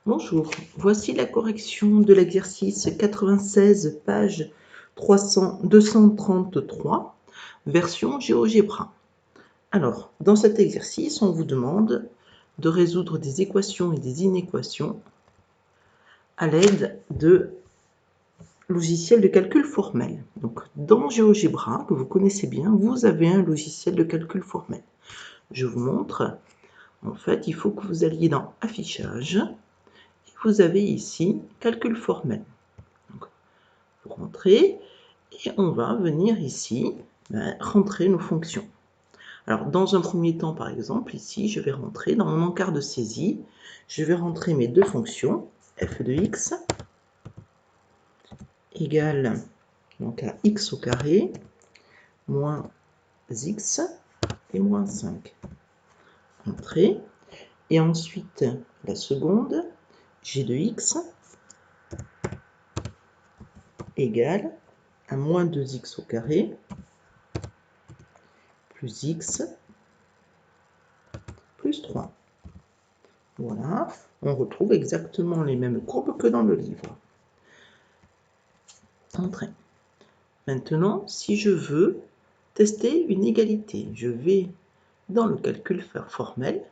Bonjour, voici la correction de l'exercice 96, page 233, version GeoGebra. Alors, dans cet exercice, on vous demande de résoudre des équations et des inéquations à l'aide de logiciels de calcul formel. Donc, dans GeoGebra, que vous connaissez bien, vous avez un logiciel de calcul formel. Je vous montre. En fait, il faut que vous alliez dans Affichage. Vous avez ici calcul formel. Donc, vous rentrez et on va venir ici rentrer nos fonctions. Alors, dans un premier temps, par exemple, ici, je vais rentrer dans mon encart de saisie. Je vais rentrer mes deux fonctions, f de x égale donc à x au carré moins x et moins 5. Entrée. Et ensuite, la seconde, g de x égale à moins 2x au carré plus x plus 3. Voilà, on retrouve exactement les mêmes courbes que dans le livre. Entrée. Maintenant, si je veux tester une égalité, je vais dans le calcul formel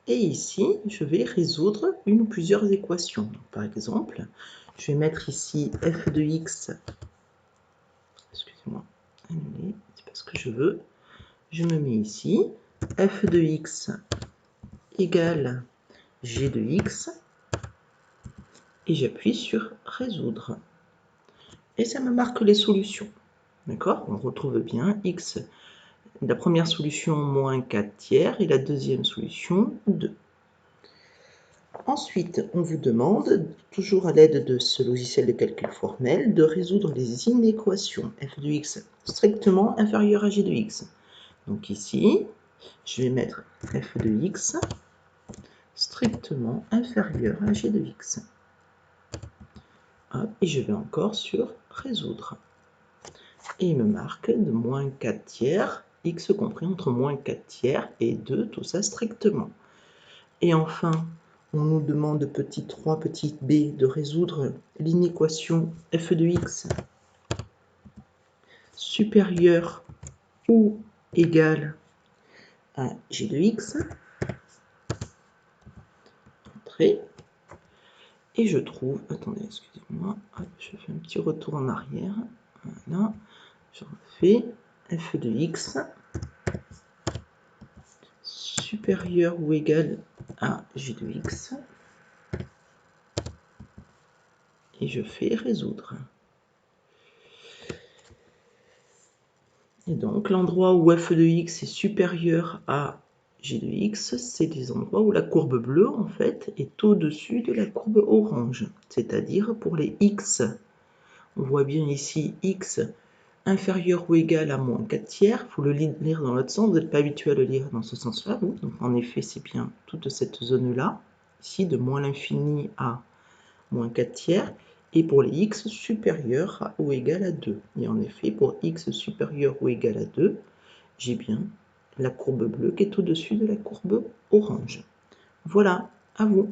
et ici, je vais résoudre une ou plusieurs équations. Donc, par exemple, je vais mettre ici f de x, excusez-moi, c'est pas ce que je veux. Je me mets ici, f de x égale g de x, et j'appuie sur résoudre. Et ça me marque les solutions. D'accord? On retrouve bien x, la première solution moins 4 tiers et la deuxième solution 2. Ensuite, on vous demande, toujours à l'aide de ce logiciel de calcul formel, de résoudre les inéquations f de x strictement inférieure à g de x. Donc ici, je vais mettre f de x strictement inférieur à g de x. Hop, et je vais encore sur résoudre. Et il me marque de moins 4 tiers, x compris entre moins 4 tiers et 2, tout ça strictement. Et enfin, on nous demande petit 3, petit b, de résoudre l'inéquation f de x supérieur ou égal à g de x. Entrée. Et je trouve, attendez, excusez-moi, je fais un petit retour en arrière. Voilà, je refais f de x supérieur ou égal à g de x. Et je fais résoudre. Et donc, l'endroit où f de x est supérieur à g de x, c'est des endroits où la courbe bleue, en fait, est au-dessus de la courbe orange. C'est-à-dire pour les x, on voit bien ici x inférieur ou égal à moins 4 tiers. Il faut le lire dans l'autre sens, vous n'êtes pas habitué à le lire dans ce sens-là, vous. Donc, en effet, c'est bien toute cette zone-là, ici, de moins l'infini à moins 4 tiers. Et pour les x supérieurs ou égal à 2. Et en effet, pour x supérieur ou égal à 2, j'ai bien la courbe bleue qui est au-dessus de la courbe orange. Voilà, à vous.